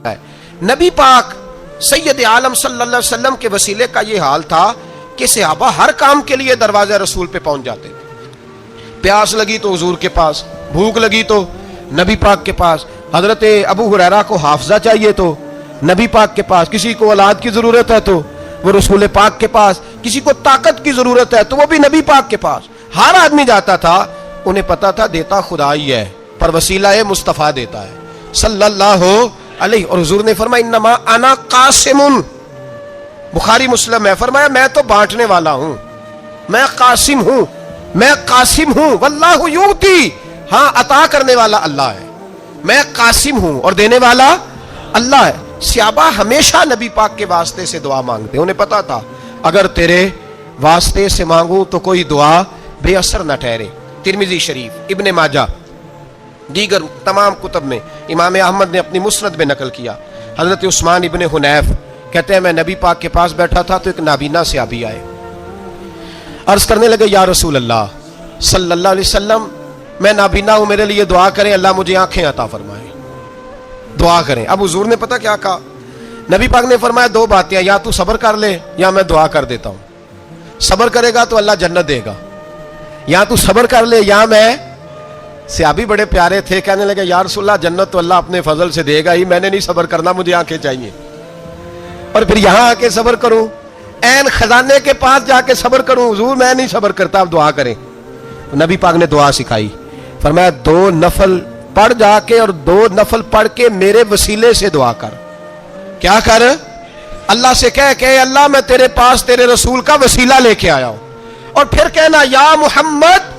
ہے۔ نبی پاک سید عالم صلی اللہ علیہ وسلم کے وسیلے کا یہ حال تھا کہ صحابہ ہر کام کے لیے دروازہ رسول پہ پہنچ جاتے تھے۔ پیاس لگی تو حضور کے پاس، بھوک لگی تو نبی پاک کے پاس، حضرت ابو ہریرہ کو حافظہ چاہیے تو نبی پاک کے پاس، کسی کو اولاد کی ضرورت ہے تو وہ رسول پاک کے پاس، کسی کو طاقت کی ضرورت ہے تو وہ بھی نبی پاک کے پاس۔ ہر آدمی جاتا تھا، انہیں پتا تھا دیتا خدا ہی ہے پر وسیلہ مصطفیٰ دیتا ہے صلی اللہ علیہ۔ اور حضور نے فرمایا انما انا قاسم، بخاری مسلم ہے، فرمایا میں تو بانٹنے والا ہوں، میں قاسم ہوں، میں قاسم ہوں، واللہ یؤتی، ہاں عطا کرنے والا اللہ ہے، میں قاسم ہوں اور دینے والا اللہ ہے۔ صحابہ ہمیشہ نبی پاک کے واسطے سے دعا مانگتے، انہیں پتا تھا اگر تیرے واسطے سے مانگوں تو کوئی دعا بے اثر نہ ٹھہرے۔ ترمذی شریف، ابن ماجہ، دیگر تمام کتب میں امام احمد نے اپنی مسند میں نقل کیا، حضرت عثمان ابن حنیف کہتے ہیں میں نبی پاک کے پاس بیٹھا تھا تو ایک نابینا صحابی آئے، عرض کرنے لگے یا رسول اللہ صلی اللہ علیہ وسلم میں نابینا ہوں، میرے لیے دعا کریں، اللہ مجھے آنکھیں عطا فرمائے، دعا کریں۔ اب حضور نے پتہ کیا کہا، نبی پاک نے فرمایا دو باتیں ہیں، یا تو صبر کر لے یا میں دعا کر دیتا ہوں، صبر کرے گا تو اللہ جنت دے گا، یا تو صبر کر لے یا میں۔ صحابی بڑے پیارے تھے، کہنے لگے یا رسول اللہ جنت تو اللہ اپنے فضل سے دے گا ہی، میں نے نہیں صبر کرنا، مجھے آنکھیں چاہیے، اور پھر یہاں آ کے صبر کروں، عین خزانے کے پاس جا کے صبر کروں، حضور میں نہیں صبر کرتا، اب دعا کریں۔ نبی پاک نے دعا سکھائی، فرمایا دو نفل پڑھ جا کے اور دو نفل پڑھ کے میرے وسیلے سے دعا کر۔ کیا کر؟ اللہ سے کہہ کہ اللہ میں تیرے پاس تیرے رسول کا وسیلہ لے کے آیا ہوں، اور پھر کہنا یا محمد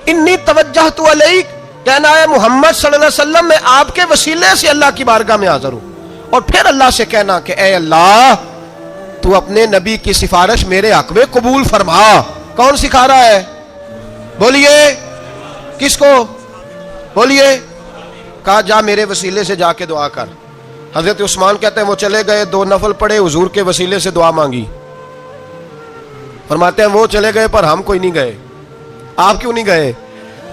انی توجہت الیک، کہنا ہے محمد صلی اللہ علیہ وسلم میں آپ کے وسیلے سے اللہ کی بارگاہ میں حاضر ہوں، اور پھر اللہ سے کہنا کہ اے اللہ تو اپنے نبی کی سفارش میرے حق میں قبول فرما۔ کون سکھا رہا ہے؟ بولیے کس کو؟ بولیے۔ کہا جا میرے وسیلے سے جا کے دعا کر۔ حضرت عثمان کہتے ہیں وہ چلے گئے، دو نفل پڑھے، حضور کے وسیلے سے دعا مانگی، فرماتے ہیں وہ چلے گئے پر ہم کوئی نہیں گئے۔ آپ کیوں نہیں گئے؟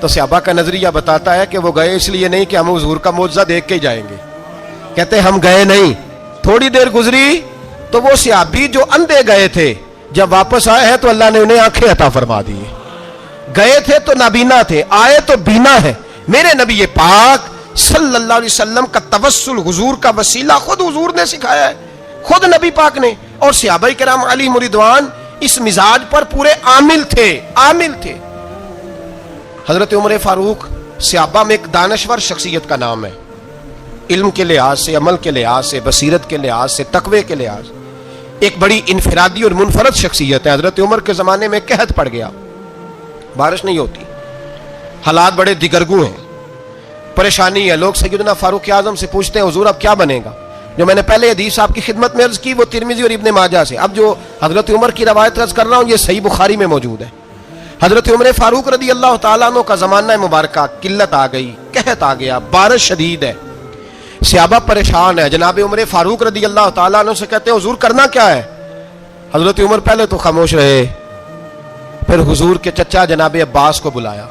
تو صحابہ کا نظریہ بتاتا ہے کہ وہ گئے اس لیے نہیں کہ ہم حضور کا معجزہ دیکھ کے ہی جائیں گے، کہتے ہیں ہم گئے نہیں۔ تھوڑی دیر گزری تو وہ صحابی جو اندھے گئے تھے جب واپس آئے ہیں تو اللہ نے انہیں آنکھیں عطا فرما دی۔ گئے تھے تو نابینا تھے، آئے تو بینا ہے۔ میرے نبی پاک صلی اللہ علیہ وسلم کا توسل، حضور کا وسیلہ خود حضور نے سکھایا ہے، خود نبی پاک نے، اور صحابہ کرام علیہم رضوان اس مزاج پر پورے عامل تھے۔ حضرت عمر فاروق صحابہ میں ایک دانشور شخصیت کا نام ہے، علم کے لحاظ سے، عمل کے لحاظ سے، بصیرت کے لحاظ سے، تقوی کے لحاظ سے ایک بڑی انفرادی اور منفرد شخصیت ہے۔ حضرت عمر کے زمانے میں قحط پڑ گیا، بارش نہیں ہوتی، حالات بڑے دگرگوں ہیں، پریشانی ہے۔ لوگ سیدنا فاروق اعظم سے پوچھتے ہیں حضور اب کیا بنے گا؟ جو میں نے پہلے حدیث آپ کی خدمت میں عرض کی وہ ترمذی اور ابن ماجہ سے، اب جو حضرت عمر کی روایت عرض کر رہا ہوں یہ صحیح بخاری میں موجود ہے۔ حضرت عمر فاروق رضی اللہ تعالیٰ عنہ کا زمانہ مبارکہ، قلت آ گئی، قحط آ گیا، بارش شدید ہے، صحابہ پریشان ہے۔ جناب عمر فاروق رضی اللہ تعالیٰ عنہ سے کہتے ہیں حضور کرنا کیا ہے؟ حضرت عمر پہلے تو خاموش رہے، پھر حضور کے چچا جناب عباس کو بلایا،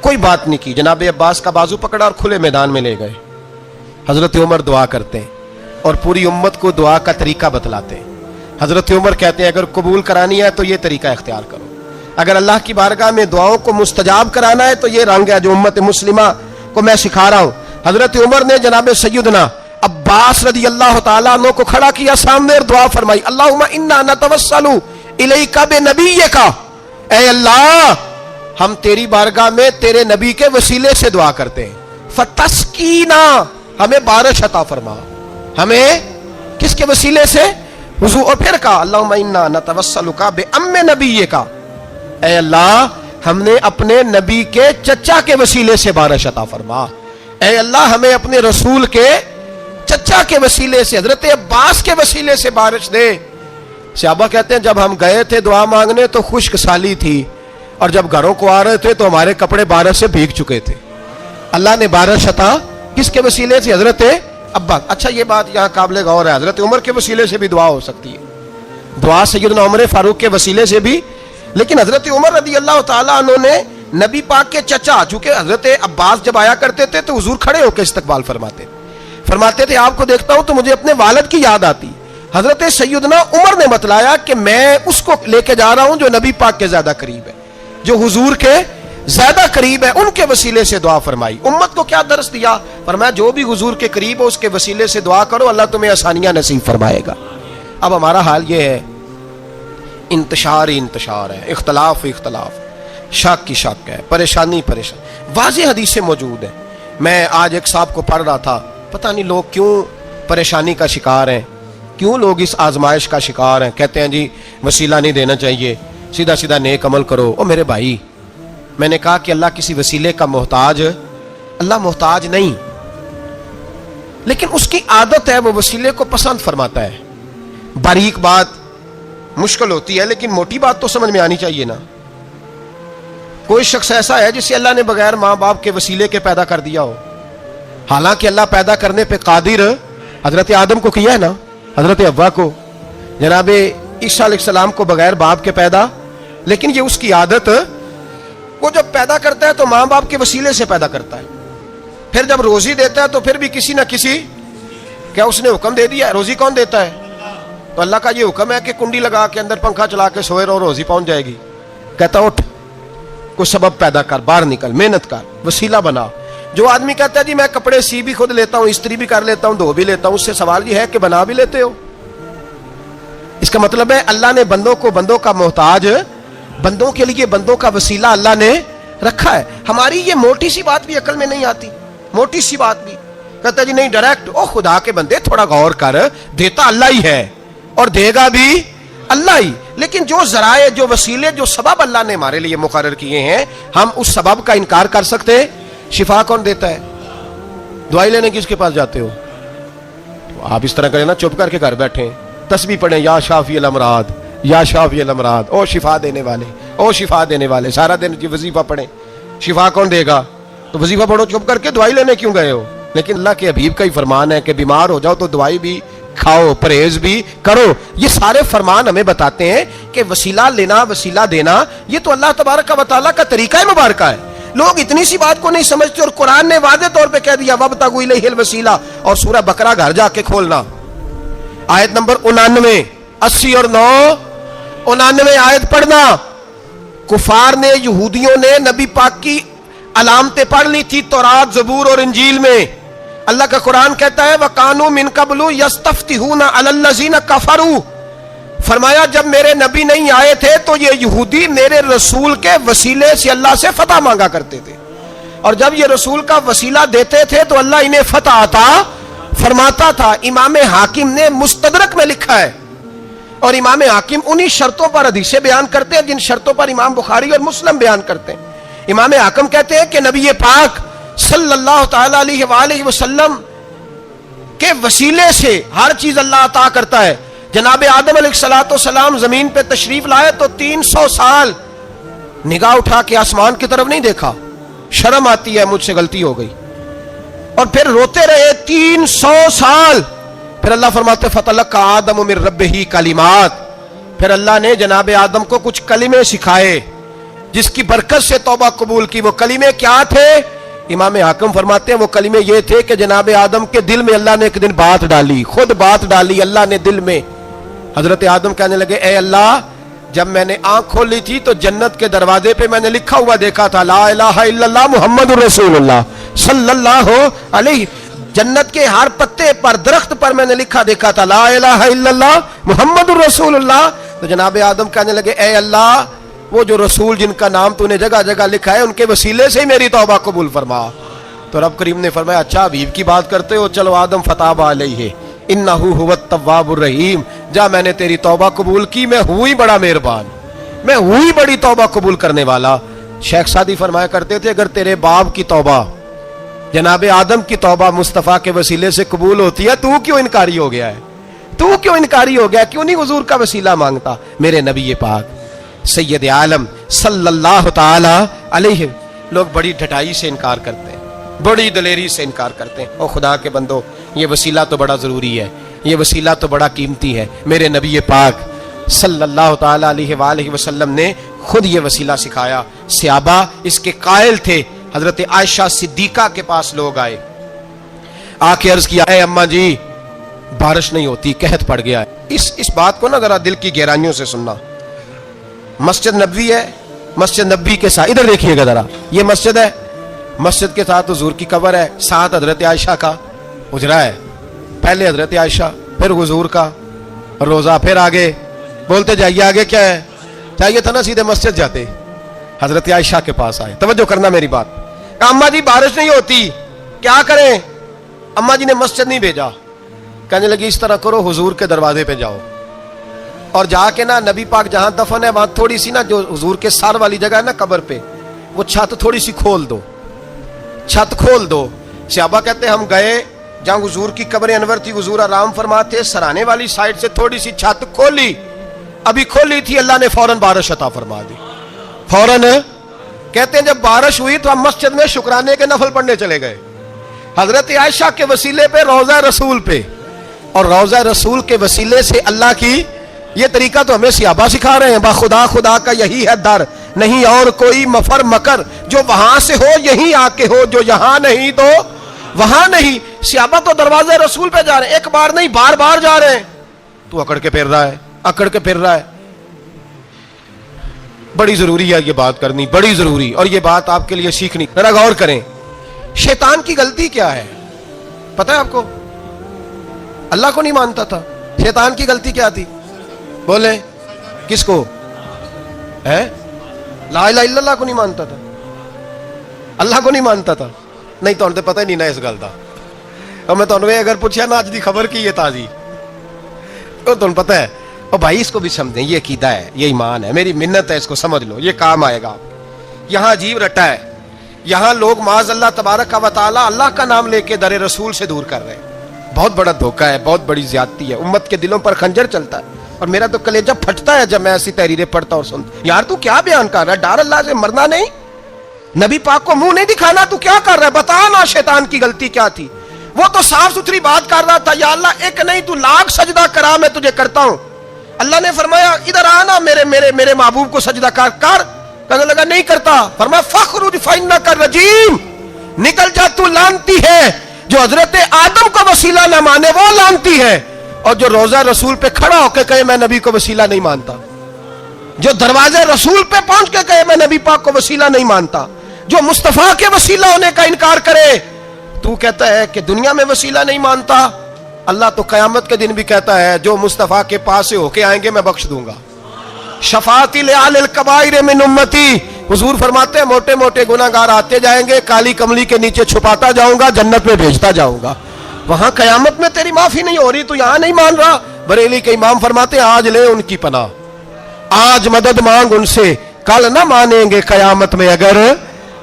کوئی بات نہیں کی، جناب عباس کا بازو پکڑا اور کھلے میدان میں لے گئے۔ حضرت عمر دعا کرتے ہیں اور پوری امت کو دعا کا طریقہ بتلاتے ہیں۔ حضرت عمر کہتے ہیں اگر قبول کرانی ہے تو یہ طریقہ اختیار کرو، اگر اللہ کی بارگاہ میں دعاؤں کو مستجاب کرانا ہے تو یہ رنگ ہے جو امت مسلمہ کو میں سکھا رہا ہوں۔ حضرت عمر نے جناب سیدنا عباس رضی اللہ تعالیٰ عنہ کو کھڑا کیا سامنے اور دعا فرمائی، اللہم انا نتوسل الیک بنبیک، اے اللہ ہم تیری بارگاہ میں تیرے نبی کے وسیلے سے دعا کرتے ہیں، فتسقینا، ہمیں بارش عطا فرما۔ ہمیں کس کے وسیلے سے؟ حضور۔ اور پھر کہا اللہم انا نتوسلک بام نبیک، اے اللہ ہم نے اپنے نبی کے چچا کے وسیلے سے بارش عطا فرما، اے اللہ ہمیں اپنے رسول کے چچا کے وسیلے سے، حضرت عباس کے وسیلے سے بارش دے۔ صحابہ کہتے ہیں جب ہم گئے تھے دعا مانگنے تو خشک سالی تھی، اور جب گھروں کو آ رہے تھے تو ہمارے کپڑے بارش سے بھیگ چکے تھے۔ اللہ نے بارش عطا کس کے وسیلے سے؟ حضرت عباس۔ اچھا یہ بات یہاں قابل غور ہے، حضرت عمر کے وسیلے سے بھی دعا ہو سکتی ہے، دعا سیدنا عمر فاروق کے وسیلے سے بھی، لیکن حضرت عمر رضی اللہ تعالیٰ عنہ نے نبی پاک کے چچا، چونکہ حضرت عباس جب آیا کرتے تھے تو حضور کھڑے ہو کے استقبال فرماتے، فرماتے تھے آپ کو دیکھتا ہوں تو مجھے اپنے والد کی یاد آتی. حضرت سیدنا عمر نے بتلایا کہ میں اس کو لے کے جا رہا ہوں جو نبی پاک کے زیادہ قریب ہے, جو حضور کے زیادہ قریب ہے, ان کے وسیلے سے دعا فرمائی. امت کو کیا درس دیا؟ فرمایا جو بھی حضور کے قریب ہو اس کے وسیلے سے دعا کرو, اللہ تمہیں آسانیاں نصیب فرمائے گا. اب ہمارا حال یہ ہے, انتشار ہی انتشار ہے, اختلاف ہی اختلاف, شک کی شک ہے, پریشانی پریشانی. واضح حدیثیں موجود ہیں. میں آج ایک صاحب کو پڑھ رہا تھا, پتہ نہیں لوگ کیوں پریشانی کا شکار ہیں, کیوں لوگ اس آزمائش کا شکار ہیں. کہتے ہیں جی وسیلہ نہیں دینا چاہیے, سیدھا سیدھا نیک عمل کرو. او میرے بھائی, میں نے کہا کہ اللہ کسی وسیلے کا محتاج, اللہ محتاج نہیں, لیکن اس کی عادت ہے وہ وسیلے کو پسند فرماتا ہے. باریک بات مشکل ہوتی ہے لیکن موٹی بات تو سمجھ میں آنی چاہیے نا. کوئی شخص ایسا ہے جسے اللہ نے بغیر ماں باپ کے وسیلے کے پیدا کر دیا ہو, حالانکہ اللہ پیدا کرنے پہ قادر حضرت آدم کو کیا ہے نا, حضرت حوا کو, جناب عیسیٰ علیہ السلام کو بغیر باپ کے پیدا, لیکن یہ اس کی عادت, وہ جب پیدا کرتا ہے تو ماں باپ کے وسیلے سے پیدا کرتا ہے. پھر جب روزی دیتا ہے تو پھر بھی کسی نہ کسی, کیا اس نے حکم دے دیا؟ روزی کون دیتا ہے؟ تو اللہ کا یہ حکم ہے کہ کنڈی لگا کے اندر پنکھا چلا کے سوئے رہو, روزی پہنچ جائے گی. کہتا اٹھ, کوئی سبب پیدا کر, باہر نکل, محنت کر, وسیلہ بنا. جو آدمی کہتا ہے جی میں کپڑے سی بھی خود لیتا ہوں, استری بھی کر لیتا ہوں, دھو بھی لیتا ہوں, اس سے سوال یہ ہے کہ بنا بھی لیتے ہو. اس کا مطلب ہے اللہ نے بندوں کو بندوں کا محتاج, بندوں کے لیے بندوں کا وسیلہ اللہ نے رکھا ہے. ہماری یہ موٹی سی بات بھی عقل میں نہیں آتی, موٹی سی بات بھی. کہتا جی نہیں ڈائریکٹ, او خدا کے بندے تھوڑا غور کر, دیتا اللہ ہی ہے اور دے گا بھی اللہ ہی, لیکن جو ذرائع, جو وسیلے, جو سبب اللہ نے ہمارے لیے مقرر کیے ہیں, ہم اس سبب کا انکار کر سکتے؟ شفا کون دیتا ہے؟ دوائی لینے کس کے پاس جاتے ہو؟ آپ اس طرح کریں نا, چپ کر کے گھر بیٹھیں, تسبیح پڑھیں, یا شافی الامراض, یا شافی الامراض, او شفا دینے والے, او شفا دینے والے. سارا دن وظیفہ پڑھیں, شفا کون دے گا؟ تو وظیفہ پڑھو چپ کر کے, دوائی لینے کیوں گئے ہو؟ لیکن اللہ کے حبیب کا ہی فرمان ہے کہ بیمار ہو جاؤ تو دوائی بھی کھاؤ, پرہیز بھی کرو. یہ سارے فرمان ہمیں بتاتے ہیں کہ وسیلہ لینا, وسیلہ دینا, یہ تو اللہ تبارک و تعالیٰ کا طریقہ مبارکہ ہے. لوگ اتنی سی بات کو نہیں سمجھتے, اور قرآن نے واضح طور پہ کہہ دیا وابتغوا الیہ الوسیلہ. اور سورہ بقرہ گھر جا کے کھولنا, آیت نمبر 99, 80 اور 99 آیت پڑھنا. کفار نے, یہودیوں نے نبی پاک کی علامتیں پڑھ لی تھی تورات, زبور اور انجیل میں. اللہ کا قرآن کہتا ہے وَقَانُوا مِن قَبْلُ يَسْتَفْتِحُونَ عَلَى الَّذِينَ كَفَرُوا. فرمایا جب میرے نبی نہیں آئے تھے تو یہ یہودی میرے رسول کے وسیلے سے اللہ سے فتح مانگا کرتے تھے, اور جب یہ رسول کا وسیلہ دیتے تھے تو اللہ انہیں فتح عطا فرماتا تھا. امام حاکم نے مستدرک میں لکھا ہے, اور امام حاکم انہی شرطوں پر حدیثیں بیان کرتے ہیں جن شرطوں پر امام بخاری اور مسلم بیان کرتے ہیں. امام حاکم کہتے ہیں کہ نبی پاک صلی اللہ تعالی علیہ وآلہ وسلم کے وسیلے سے ہر چیز اللہ عطا کرتا ہے. جناب آدم علیہ السلام زمین پہ تشریف لائے تو 300 سال نگاہ اٹھا کے آسمان کی طرف نہیں دیکھا, شرم آتی ہے مجھ سے غلطی ہو گئی, اور پھر روتے رہے 300 سال. پھر اللہ فرماتے فَتَلَقَّىٰ آدَمُ مِن رَبِّهِ کلمات. پھر اللہ نے جناب آدم کو کچھ کلمے سکھائے جس کی برکت سے توبہ قبول کی. وہ کلمے کیا تھے؟ امام حاکم فرماتے ہیں وہ کلمے یہ تھے کہ جناب آدم کے دل میں اللہ نے ایک دن بات ڈالی, خود بات ڈالی اللہ نے دل میں. حضرت آدم کہنے لگے اے اللہ, جب میں نے آنکھ کھولی تھی تو جنت کے دروازے پہ میں نے لکھا ہوا دیکھا تھا لا الہ الا اللہ محمد رسول اللہ صلی اللہ علیہ. جنت کے ہر پتے پر, درخت پر میں نے لکھا دیکھا تھا لا الہ الا اللہ محمد رسول اللہ. تو جناب آدم کہنے لگے اے اللہ, وہ جو رسول جن کا نام تو نے جگہ جگہ لکھا ہے ان کے وسیلے سے ہی میری توبہ قبول فرما. تو رب کریم نے فرمایا اچھا حبیب کی بات کرتے ہو, چلو آدم فتاب علیہ انہ هو التواب الرحیم. جا میں نے تیری توبہ قبول کی, میں ہوئی بڑا مہربان, میں ہوئی بڑی توبہ قبول کرنے والا. شیخ سعدی فرمایا کرتے تھے اگر تیرے باپ کی توبہ, جناب آدم کی توبہ مصطفیٰ کے وسیلے سے قبول ہوتی ہے, تو کیوں انکاری ہو گیا ہے؟ تو کیوں انکاری ہو گیا؟ کیوں نہیں حضور کا وسیلہ مانگتا؟ میرے نبی پاک سید عالم صلی اللہ تعالی علیہ. لوگ بڑی ڈھٹائی سے انکار کرتے ہیں, بڑی دلیری سے انکار کرتے ہیں. او خدا کے بندو, یہ وسیلہ تو بڑا ضروری ہے, یہ وسیلہ تو بڑا قیمتی ہے. میرے نبی پاک صلی اللہ تعالی علیہ وآلہ وسلم نے خود یہ وسیلہ سکھایا. صحابہ اس کے قائل تھے. حضرت عائشہ صدیقہ کے پاس لوگ آئے, आके अर्ज किया, है अम्मा जी बारिश नहीं होती, कहत पड़ गया है। इस बात को ना जरा दिल की गहराइयों से सुनना। मस्जिद नबवी है, मस्जिद नबवी के साथ इधर देखिएगा जरा, ये मस्जिद है, मस्जिद के साथ हुजूर की कब्र है, साथ हजरत आयशा का हुजरा है, पहले हजरत आयशा फिर हुजूर का रोजा, फिर आगे बोलते जाइए आगे क्या है। चाहिए था ना सीधे मस्जिद जाते, हजरत आयशा के पास आए। तवज्जो करना मेरी बात। अम्मा जी बारिश नहीं होती, क्या करें? अम्मा जी ने मस्जिद नहीं भेजा, कहने लगी इस तरह करो, हुजूर के दरवाजे पे जाओ और जाके ना नबी पाक जहां दफन है वहां थोड़ी सी ना, जो हुजूर के सर वाली जगह है ना कब्र पे, वो छत थोड़ी सी खोल दो, छत खोल दो। सहाबा कहते हम गए जहां हुजूर की कब्र अनवर थी, हुजूर आराम फरमाते, सराने वाली साइड से थोड़ी सी छत खोली, अभी खोली थी, अल्लाह ने फौरन बारिश अता फरमा दी। फौरन कहते हैं जब बारिश हुई तो हम मस्जिद में शुक्राने के नफल पढ़ने चले गए, हजरत आयशा के वसीले पे, रोजा रसूल पे, और रोजा रसूल के वसीले से अल्लाह की, ये तरीका तो हमें सहाबा सिखा रहे हैं, बाखुदा खुदा का यही है दर, नहीं और कोई मफर मकर, जो वहां से हो यहीं आके हो, जो यहां नहीं तो वहां नहीं। सहाबा तो दरवाजे रसूल पे जा रहे हैं, एक बार नहीं बार बार जा रहे हैं, तू अकड़ के फिर रहा है, अकड़ के फिर रहा है। बड़ी जरूरी है ये बात करनी, बड़ी जरूरी, और ये बात आपके लिए सीखनी। जरा गौर करें, शैतान की गलती क्या है पता है आपको? अल्लाह को नहीं मानता था, शैतान की गलती क्या थी? बोले किसको? है ला इलाहा इल्लल्लाह को नहीं मानता था, अल्लाह को नहीं मानता था। नहीं तो पता ही नहीं ना इस गल का। और मैं तुम्हें अगर पूछा ना अज की खबर की है ताजी, तो तुम्हें पता है, और भाई इसको भी समझें, ये अकीदा है, ये ईमान है, मेरी मिन्नत है, इसको समझ लो, ये काम आएगा। यहां अजीब रटा है, यहां लोग माज अल्लाह तबारक व तआला अल्लाह का नाम लेके दरे रसूल से दूर कर रहे हैं। बहुत बड़ा धोखा है, बहुत बड़ी ज्यादती है, उम्मत के दिलों पर खंजर चलता है। और मेरा तो कलेजा फटता है जब मैं ऐसी तहरीरें पढ़ता और सुनता। यार तू क्या बयान कर रहा है? डर अल्लाह से मरना नहीं, नबी पाक को मुंह नहीं दिखाना, तू क्या कर रहा है? बता ना शैतान की गलती क्या थी। वो तो साफ सुथरी बात कर रहा था, या अल्लाह एक नहीं तू लाख सजदा करा, मैं तुझे करता हूं। अल्लाह ने फरमाया इधर आना, मेरे मेरे मेरे महबूब को सजदा कर। कहने लगा नहीं करता। फरमाया फखरुज फइन्नका रजीम, निकल जा तू लानती है। जो हजरत आदम को वसीला न माने वो लानती है, और जो रोजा रसूल पे खड़ा होकर कहे मैं नबी को वसीला नहीं मानता, जो दरवाजे रसूल पे पहुंच के कहे मैं नबी पाक को वसीला नहीं मानता, जो मुस्तफा के वसीला होने का इनकार करे, तू कहता है कि दुनिया में वसीला नहीं मानता। अल्लाह तो कयामत के दिन भी कहता है जो मुस्तफा के पास से होके आएंगे मैं बख्श दूंगा। शफाती लिल कबाइर मिन उम्मती, हुजूर फरमाते हैं मोटे मोटे गुनाहगार आते जाएंगे, काली कमली के नीचे छुपाता जाऊंगा, जन्नत में भेजता जाऊंगा। वहां कयामत में तेरी माफी नहीं हो रही, तू यहां नहीं मान रहा। बरेली के इमाम फरमाते हैं आज ले उनकी पनाह, आज मदद मांग उनसे, कल ना मानेंगे कयामत में अगर।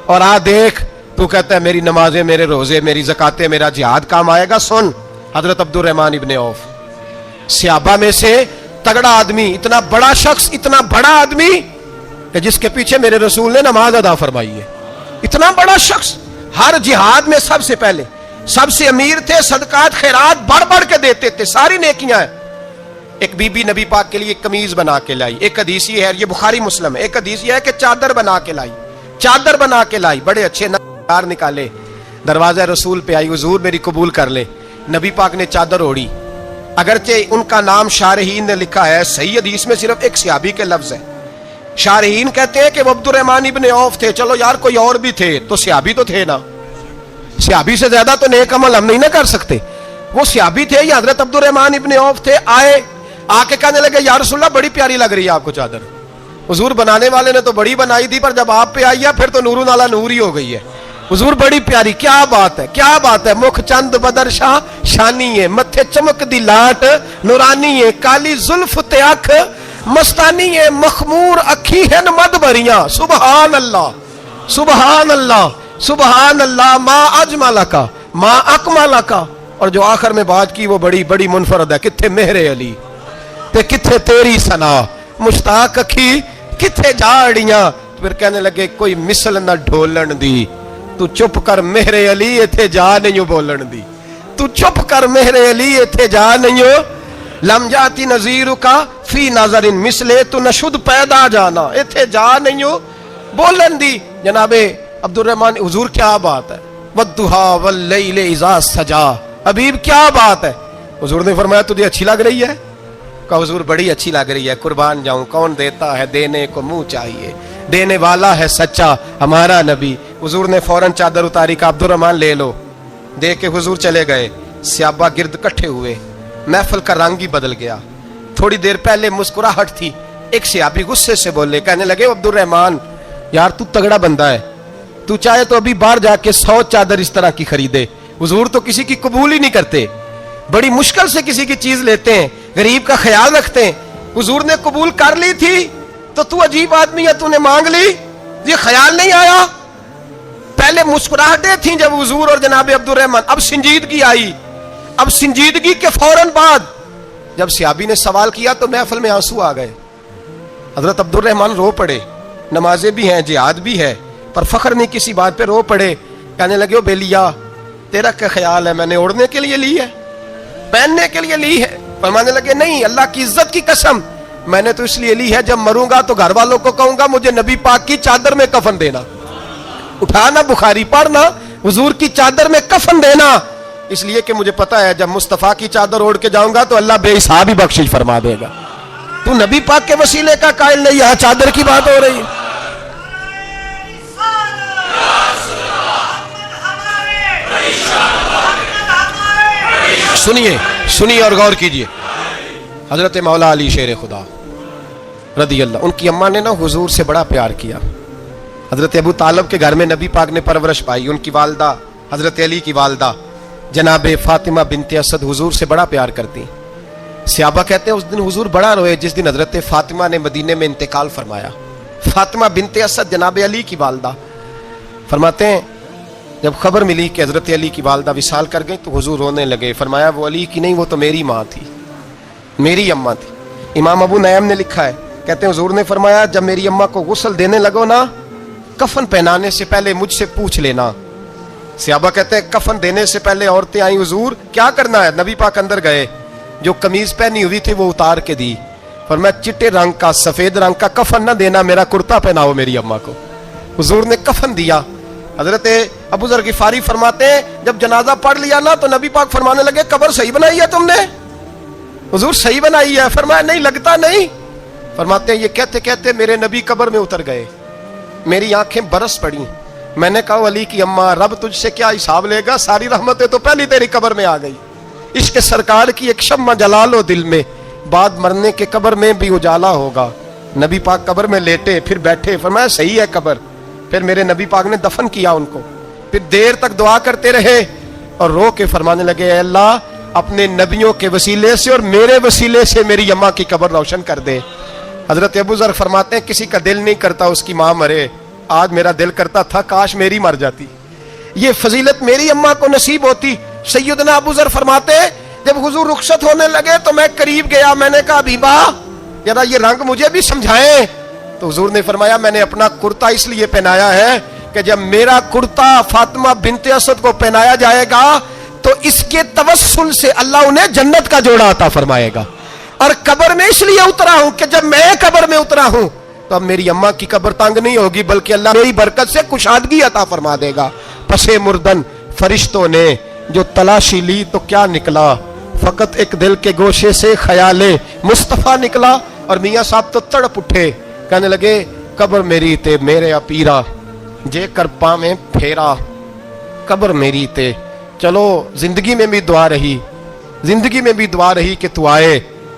और आ देख, तू कहता है मेरी नमाजें, मेरे रोजे, मेरी ज़कातें, मेरा जिहाद काम आएगा। सुन, हजरत अब्दुर रहमान इब्ने औफ, सहाबा में से तगड़ा आदमी, इतना बड़ा शख्स, इतना बड़ा आदमी कि जिसके पीछे मेरे रसूल ने नमाज अदा फरमाई है। इतना बड़ा शख्स, हर जिहाद में सबसे पहले, सबसे अमीर थे, सदकात खैरात बढ़ बढ़ के देते थे, सारी नेकियां हैं। एक बीबी नबी पाक के लिए कमीज बना के लाई, एक हदीस ये है, ये बुखारी मुस्लिम है, एक हदीस ये है कि चादर बना के लाई, चादर बना के लाई, बड़े अच्छे नगार निकाले, दरवाजा रसूल पे आई, हुजूर मेरी कबूल कर ले। नबी पाक ने चादर ओढ़ी, अगरचे उनका नाम शारहीन ने लिखा है, सही हदीस में सिर्फ एक सहाबी के लफ्ज है। शारहीन कहते हैं कि वो अब्दुर रहमान इब्ने औफ थे, चलो यार कोई और भी थे तो सहाबी तो थे ना, सहाबी से ज्यादा तो नेक अमल हम नहीं ना कर सकते। वो सहाबी थे, ये हजरत अब्दुर रहमान इब्ने औफ थे। आए, आके कहने लगे या रसूलल्लाह बड़ी प्यारी लग रही है आपको चादर। हुजूर बनाने वाले ने तो बड़ी बनाई थी, पर जब आप पे आई है फिर तो नूरू नाला नूर ही हो गई है। हुजूर बड़ी प्यारी, क्या बात है, क्या बात है। मुख चंद बदर शाह शानी है, मथे चमक दी लाट नूरानी है, काली जुल्फ ते अख मस्तानी है, मखमूर अखी है मद भरियां। सुबहान अल्लाह, सुबहान अल्लाह, सुबहान अल्लाह, माँ अजमला का, माँ अकमला का। और जो आखिर में बात की वो बड़ी बड़ी मुनफरद है, किथे मेहरे अली ते किथे तेरी सना, मुश्ताक अखी किथे जाड़ियां। फिर कहने लगे कोई मिसल न ढोलन दी, तू चुप कर मेहरे अली इथे जा नहीं बोलन दी, तू चुप कर मेहरे अली इथे जा नहीं। लम जाती नजीर का फी नजरिन मिसले, तू नशुद पैदा जाना इथे जा नहीं बोलन दी। जनाबे अब्दुर रहमान, हुजूर क्या बात है। वद्दुहा वल्लैल इज़ा सजा, हबीब क्या बात है। हुजूर ने फरमाया तुझे अच्छी लग रही है? कहा हुजूर बड़ी अच्छी लग रही है, कुर्बान जाऊं, कौन देता है देने को मुंह चाहिए, देने वाला है सच्चा हमारा नबी। हुजूर ने फौरन चादर उतारी का अब्दुर्रहमान ले लो, दे के हुजूर चले गए। सहाबा गिरद इकट्ठे हुए, महफिल का रंग ही बदल गया। थोड़ी देर पहले मुस्कुराहट थी, एक सहाबी गुस्से से बोले, कहने लगे अब्दुर्रहमान यार तू तगड़ा बंदा है, तू चाहे तो अभी बाहर जाके 100 चादर इस तरह की खरीदे, हुजूर तो किसी की कबूल ही नहीं करते, बड़ी मुश्किल से किसी की चीज लेते हैं, गरीब का ख्याल रखते हैं। हुजूर ने कबूल कर ली थी तो तू अजीब आदमी है, तूने मांग ली, ये ख्याल नहीं आया। पहले मुस्कुराहटें थी जब हुजूर और जनाब अब्दुर्रहमान, अब संजीदगी आई। अब संजीदगी के फौरन बाद जब सहाबी ने सवाल किया तो महफिल में आंसू आ गए। हजरत अब्दुर्रहमान रो पड़े, नमाजें भी हैं, जिहाद भी है, पर फख्र नहीं किसी बात पे, रो पड़े। कहने लगे ओ बेलिया तेरा क्या ख्याल है, मैंने ओढ़ने के लिए ली है, पहनने के लिए ली है? फरमाने लगे नहीं, अल्लाह की इज्जत की कसम, मैंने तो इसलिए ली है जब मरूंगा तो घर वालों को कहूंगा मुझे नबी पाक की चादर में कफन देना। उठाना बुखारी पढ़ना, हुजूर की चादर में कफन देना, इसलिए कि मुझे पता है जब मुस्तफा की चादर ओढ़ के जाऊंगा तो अल्लाह बेहिसाब ही बख्शिश फरमा देगा। तू नबी पाक के वसीले का कायल नहीं, यहां चादर की बात हो रही है। सुनिए सुनिए और गौर कीजिए। हजरत मौला अली शेर खुदा रदी अल्लाह, उनकी अम्मा ने ना हुजूर से बड़ा प्यार किया। हजरत अबू तालिब के घर में नबी पाक ने परवरिश पाई। उनकी वालदा हजरत अली की वालदा जनाब फातिमा बिनते असद हुजूर से बड़ा प्यार करती। सहाबा कहते हैं उस दिन हुजूर बड़ा रोए जिस दिन हजरत फातिमा ने मदीने में इंतकाल फरमाया। फातिमा बिनते असद जनाब अली की वालदा फरमाते हैं जब खबर मिली कि हजरत अली की वालदा विसाल कर गई तो हुजूर रोने लगे। फरमाया वो अली की नहीं, वो तो मेरी माँ थी, मेरी अम्मा थी। इमाम अबू नयम ने लिखा है, कहते हैं हुजूर ने फरमाया जब मेरी अम्मा को गुस्ल देने लगो ना, कफन पहनाने से पहले मुझसे पूछ लेना। सहाबा कहते हैं कफन देने से पहले औरतें आई, हुजूर क्या करना है? नबी पाक अंदर गए, जो कमीज पहनी हुई थी वो उतार के दी। फरमाया चिट्टे रंग का सफेद रंग का कफन ना देना, मेरा कुर्ता पहनाओ मेरी अम्मा को। हुजूर ने कफन दिया। हजरत अबू जर गिफारी फरमाते हैं जब जनाजा पढ़ लिया ना तो नबी पाक फरमाने लगे कब्र सही बनाई है तुमने? हुजूर सही बनाई है। फरमाया नहीं लगता नहीं। फरमाते हैं ये कहते कहते मेरे नबी कब्र में उतर गए, मेरी आंखें बरस पड़ी। मैंने कहा अली की अम्मा रब तुझसे क्या हिसाब लेगा, सारी रहमतें तो पहली तेरी कब्र में आ गई। इश्क सरकार की एक शम्मा जला लो दिल में, बाद मरने के कब्र में भी उजाला होगा। नबी पाक कब्र में लेटे फिर बैठे, फरमाया सही है कब्र। फिर मेरे नबी पाक ने दफन किया उनको। फिर देर तक दुआ करते रहे और रो के फरमाने लगे अल्लाह अपने नबियों के वसीले से और मेरे वसीले से मेरी अम्मा की कब्र रोशन कर दे। हजरत अबू जर फरमाते हैं किसी का दिल नहीं करता उसकी माँ मरे, आज मेरा दिल करता था काश मेरी मर जाती, ये फजीलत मेरी अम्मा को नसीब होती। सैयदना अबू जर फरमाते जब हुजूर रुखसत होने लगे तो मैं करीब गया, मैंने कहा हबीबा जरा ये रंग मुझे भी समझाएं। तो हुजूर ने फरमाया मैंने अपना कुर्ता इसलिए पहनाया है कि जब मेरा कुर्ता फातिमा बिनते असद को पहनाया जाएगा तो इसके तवस्सुल से अल्लाह उन्हें जन्नत का जोड़ा अता फरमाएगा। और कब्र में इसलिए उतरा हूं कि जब मैं कब्र में उतरा हूं तो अब मेरी अम्मा की कब्र तंग नहीं होगी, बल्कि अल्लाह मेरी बरकत से कुशादगी अता फरमा देगा। पसे मुर्दन फरिश्तों ने जो तलाशी ली तो क्या निकला, फकत एक दिल के गोशे से ख्याले मुस्तफा निकला। और मियाँ साहब तो तड़प उठे, कहने लगे कब्र मेरी ते मेरे अपीरा, जे कर पावे फेरा कब्र मेरी ते। चलो जिंदगी में भी दुआ रही, जिंदगी में भी दुआ रही कि तू आए,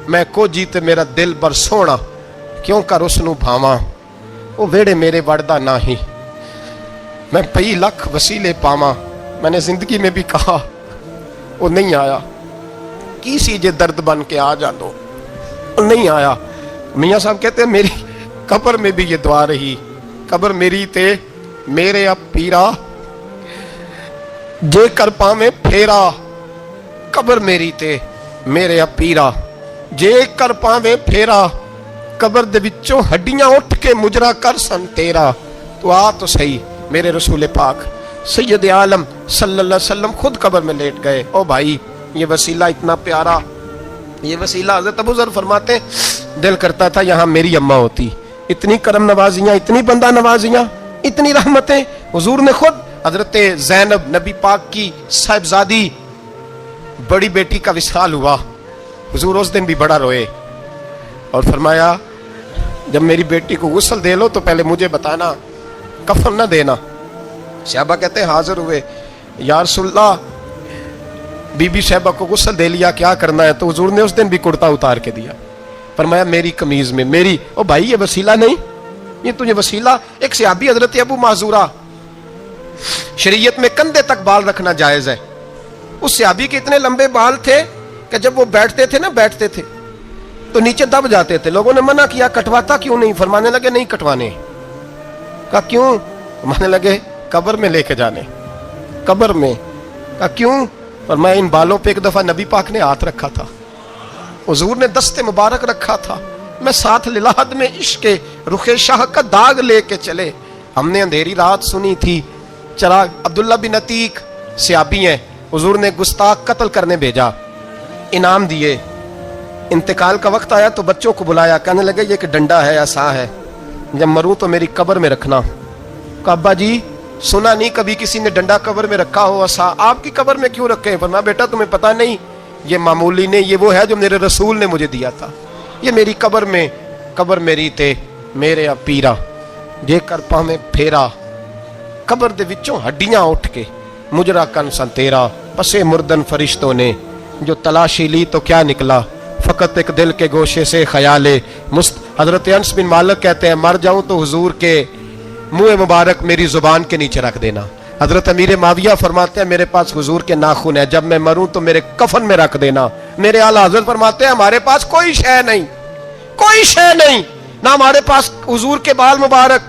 मैं को जीते मेरा दिल बर सोना, क्यों कर उसनू भावा वो वेड़े मेरे वड़दा ना ही, मैं पई लख वसीले पावा। मैंने जिंदगी में भी कहा वो नहीं आया, की सी जे दर्द बन के आ जा दो, वो नहीं आया। मियाँ साहब कहते हैं मेरी कब्र में भी ये दुआ रही, कब्र मेरी ते मेरे अब पीरा, जे कर पावे फेरा कब्र मेरी ते मेरे अब पीरा, जे कर पावे फेरा कब्र दे विचों हड्डियां उठ के मुजरा कर सन तेरा। तो आ तो सही मेरे रसूल पाक सैयद आलम सल्लल्लाहु अलैहि वसल्लम खुद कब्र में लेट गए। ओ भाई ये वसीला इतना प्यारा, ये वसीला हज़रत अबू ज़र फरमाते दिल करता था यहाँ मेरी अम्मा होती। इतनी करम नवाजियाँ, इतनी बंदा नवाजियाँ, इतनी रहमतें। हुजूर ने खुद हजरत ज़ैनब नबी पाक की साहिबजादी बड़ी बेटी का विशाल हुआ, हुजूर उस दिन भी बड़ा रोए और फरमाया जब मेरी बेटी को गुस्ल दे लो तो पहले मुझे बताना, कफन ना देना। सहाबा कहते हैं हाजिर हुए, या रसूलल्लाह बीबी साहबा को गुस्ल दे लिया, क्या करना है? तो हुजूर ने उस दिन भी कुर्ता उतार के दिया, फरमाया मेरी कमीज में मेरी। ओ भाई ये वसीला नहीं, ये तुझे वसीला। एक सहाबी हजरत अबू माजूरा, शरीयत में कंधे तक बाल रखना जायज है। उस सहाबी के इतने लंबे बाल थे कि जब वो बैठते थे तो नीचे दब जाते थे। लोगों ने मना किया, कटवाता क्यों नहीं? फरमाने लगे नहीं कटवाने। कहा क्यों? फरमाने लगे कब्र में लेके जाने, कब्र में। कहा क्यों? फरमाया इन बालों पे एक दफा नबी पाक ने हाथ रखा था, हुजूर ने दस्ते मुबारक रखा था, मैं साथ लिलाहद में इश्क के रुखे शाह का दाग लेके चले। हमने अंधेरी रात सुनी थी, चराग। अब्दुल्ला बिन अतीक सहाबी हैं, हुजूर ने गुस्ताख कत्ल करने भेजा, इनाम दिए। इंतकाल का वक्त आया तो बच्चों को बुलाया, कहने लगे ये एक डंडा है, आसा है, जब मरूं तो मेरी कब्र में रखना। कहा अब्बा जी सुना नहीं कभी किसी ने डंडा कब्र में रखा हो, आसा आपकी कब्र में क्यों रखे? वरना बेटा तुम्हें पता नहीं, ये मामूली नहीं, ये वो है जो मेरे रसूल ने मुझे दिया था। ये मेरी कब्र में, कब्र मेरी ते मेरे पीरा जे कर पावे फेरा, कब्र दे विचों हड्डियां उठ के मुजरा कन सन तेरा। पसे मुर्दन फरिश्तों ने जो तलाशी ली तो क्या निकला, फकत एक दिल के गोशे से ख्याले मुस्त। हजरत अनस बिन मालिक कहते हैं मर जाऊं तो हुजूर के मुंह मुबारक मेरी जुबान के नीचे रख देना। हजरत अमीर माविया फरमाते हैं मेरे पास हुजूर के नाखून है, जब मैं मरूं तो मेरे कफन में रख देना। मेरे आला हजरत फरमाते हैं हमारे पास कोई शय नहीं, कोई शय नहीं, ना हमारे पास हुजूर के बाल मुबारक।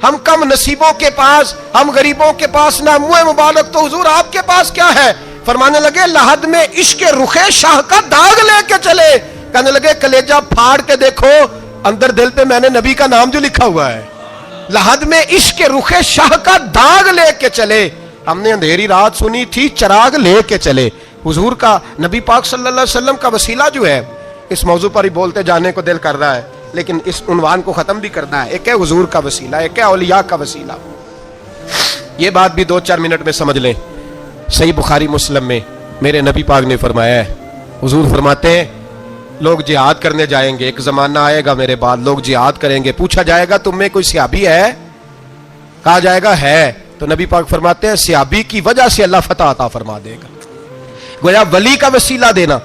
हम कम नसीबों के पास, हम गरीबों के पास ना मुंह मुबारक, तो हुजूर आपके पास क्या है? फरमाने लगे लहद में इश्क रुखे शाह का दाग लेके चले। कहने लगे कलेजा फाड़ के देखो, अंदर दिल पे मैंने नबी का नाम जो लिखा हुआ है, लहद में इश्क रुखे शाह का दाग लेके चले। हमने अंधेरी रात सुनी थी, चराग लेके चले। हुजूर का, नबी पाक सल्लल्लाहु अलैहि वसल्लम का वसीला जो है, इस मौजू पर ही बोलते जाने को दिल कर रहा है, लेकिन इस उन्वान को खत्म भी करना है। एक है हुजूर का वसीला, एक है औलिया का वसीला। ये बात भी 2-4 मिनट में समझ लें। सही बुखारी मुस्लिम में मेरे नबी पाक ने फरमाया है, हुजूर फरमाते हैं लोग जिहाद करने जाएंगे, एक जमाना आएगा मेरे बाद लोग जिहाद करेंगे, पूछा जाएगा तुम में कोई सहाबी है? कहा जाएगा है, तो नबी पाक फरमाते हैं सहाबी की वजह से अल्लाह फतह अता फरमा देगा। गोया वली का वसीला देना।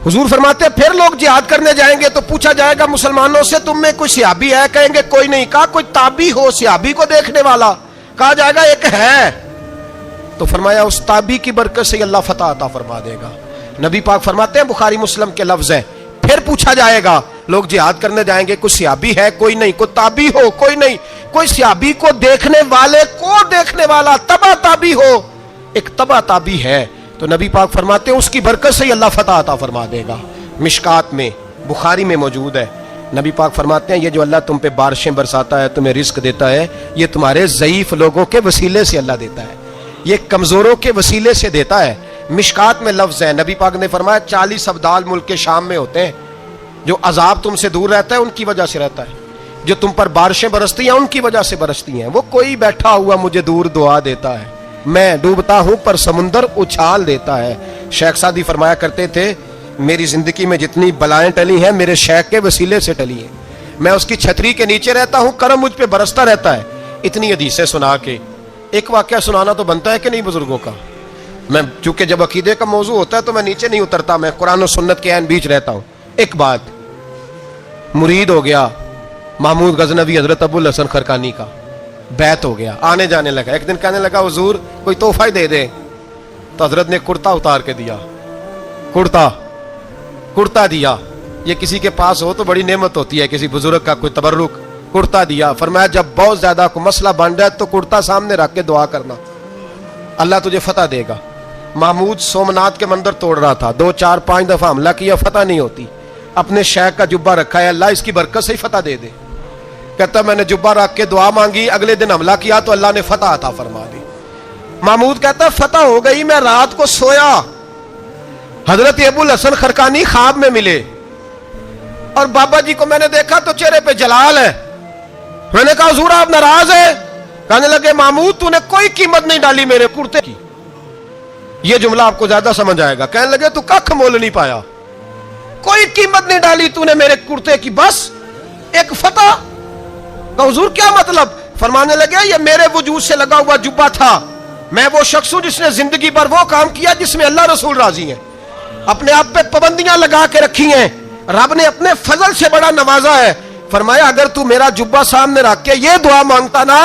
हुजूर फरमाते हैं फिर लोग जिहाद करने जाएंगे तो पूछा जाएगा मुसलमानों से तुम में कोई सहाबी है? कहेंगे कोई नहीं। कहा कोई ताबी हो सहाबी को देखने वाला? कहा जाएगा एक है। तो फरमाया उस ताबी की बरकत से अल्लाह फतह अता फरमा देगा। नबी पाक फरमाते हैं बुखारी मुस्लिम के लफ्ज है, फिर पूछा जाएगा लोग जिहाद करने जाएंगे, कोई सहाबी है? कोई नहीं। कोई ताबी हो? कोई नहीं। कोई सहाबी को देखने वाले को देखने वाला तबा ताबी हो? एक तबा ताबी है। तो नबी पाक फरमाते हैं उसकी बरकत से अल्लाह फतह अता फरमा देगा। मिशकात में, बुखारी में मौजूद है। नबी पाक फरमाते हैं ये जो अल्लाह तुम पे बारिशें बरसाता है, तुम्हें रिस्क देता है, ये तुम्हारे ज़ईफ लोगों के वसीले से अल्लाह देता है, ये कमजोरों के वसीले से देता है। मिशकात में लफ्ज है, नबी पाक ने फरमाया 40 अब्दाल मुल्क के शाम में होते हैं, जो अजाब तुमसे दूर रहता है उनकी वजह से रहता है, जो तुम पर बारिशें बरसती हैं उनकी वजह से बरसती हैं। वो कोई बैठा हुआ मुझे दूर दुआ देता है, मैं डूबता हूं पर समुंदर उछाल देता है। शेख सादी फरमाया करते थे मेरी जिंदगी में जितनी बलाएं टली हैं मेरे शेख के वसीले से टली हैं, मैं उसकी छतरी के नीचे रहता हूं, करम मुझ पे बरसता रहता है। इतनी हदीसें सुना के एक वाकया सुनाना तो बनता है कि नहीं बुजुर्गों का। मैं चूंकि जब अकीदे का मौजू होता है तो मैं नीचे नहीं उतरता, मैं कुरान और सुन्नत के ऐन बीच रहता हूं। एक बात, मुरीद हो गया महमूद गजनवी हजरत अबुल हसन खरकानी का, बैत हो गया, आने जाने लगा। एक दिन कहने लगा हुजूर कोई तोहफा ही दे दे, तो हजरत ने कुर्ता उतार के दिया, कुर्ता दिया। ये किसी के पास हो तो बड़ी नेमत होती है, किसी बुजुर्ग का कोई तबर्रुक, कुर्ता दिया। फरमाया जब बहुत ज्यादा कोई मसला बन जाए तो कुर्ता सामने रख के दुआ करना, अल्लाह तुझे फतह देगा। महमूद सोमनाथ के मंदिर तोड़ रहा था, 2, 4, 5 दफा हमला किया, फतह नहीं होती। अपने शेख का जुब्बा रखा है, अल्लाह इसकी बरकत से ही फतह दे दे। कहता मैंने जुब्बा रख के दुआ मांगी, अगले दिन हमला किया तो अल्लाह ने फतह अता फरमा दी। महमूद कहता फतह हो गई, मैं रात को सोया, हजरत अबुल हसन खरकानी ख्वाब में मिले और बाबा जी को मैंने देखा तो चेहरे पे जलाल है। मैंने कहा हुजूर आप नाराज है? कहने लगे महमूद तूने कोई कीमत नहीं डाली मेरे कुर्ते की, یہ جملہ آپ کو زیادہ سمجھ آئے گا. کہنے لگے تو ککھ مول نہیں پایا, کوئی قیمت نہیں ڈالی تو نے میرے کرتے کی, بس ایک فتح. کہ حضور کیا مطلب؟ فرمانے لگے یہ میرے وجود سے لگا ہوا جبہ تھا, میں وہ شخص ہوں جس نے زندگی بھر وہ کام کیا جس میں اللہ رسول راضی ہیں, اپنے آپ پہ پابندیاں لگا کے رکھی ہیں, رب نے اپنے فضل سے بڑا نوازا ہے. فرمایا اگر تو میرا جبہ سامنے رکھ کے یہ دعا مانگتا نا,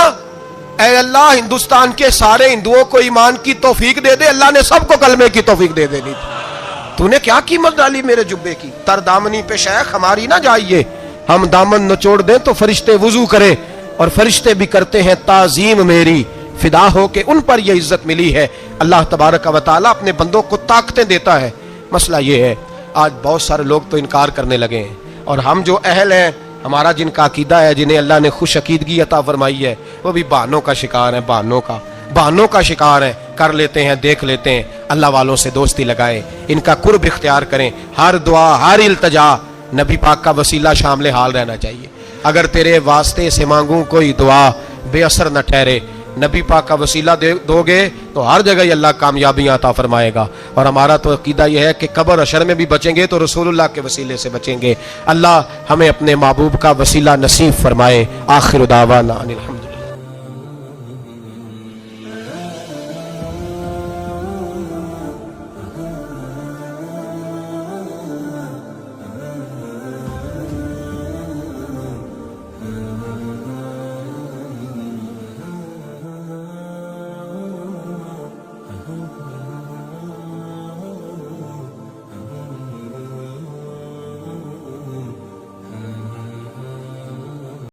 اے اللہ ہندوستان کے سارے ہندوؤں کو ایمان کی توفیق دے دے, اللہ نے سب کو کلمے کی توفیق دے دینی تھی. تو نے کیا قیمت ڈالی میرے جبے کی؟ تر دامنی پہ شیخ ہماری نہ جائیے, ہم دامن نچوڑ دیں تو فرشتے وضو کریں, اور فرشتے بھی کرتے ہیں تعظیم میری, فدا ہو کہ ان پر یہ عزت ملی ہے. اللہ تبارک و تعالیٰ اپنے بندوں کو طاقتیں دیتا ہے. مسئلہ یہ ہے آج بہت سارے لوگ تو انکار کرنے لگے ہیں, اور ہم جو اہل ہیں, ہمارا جن کا عقیدہ ہے, جنہیں اللہ نے خوش عقیدگی عطا فرمائی ہے, وہ بھی بہانوں کا شکار ہیں, بہانوں کا شکار ہیں. کر لیتے ہیں, دیکھ لیتے ہیں, اللہ والوں سے دوستی لگائیں, ان کا قرب اختیار کریں. ہر دعا, ہر التجا نبی پاک کا وسیلہ شامل حال رہنا چاہیے. اگر تیرے واسطے سے مانگوں کوئی دعا بے اثر نہ ٹھہرے, نبی پاک کا وسیلہ دو گے تو ہر جگہ ہی اللہ کامیابیاں عطا فرمائے گا. اور ہمارا تو عقیدہ یہ ہے کہ قبر حشر میں بھی بچیں گے تو رسول اللہ کے وسیلے سے بچیں گے. اللہ ہمیں اپنے محبوب کا وسیلہ نصیب فرمائے. آخر دعوانا ان الحمد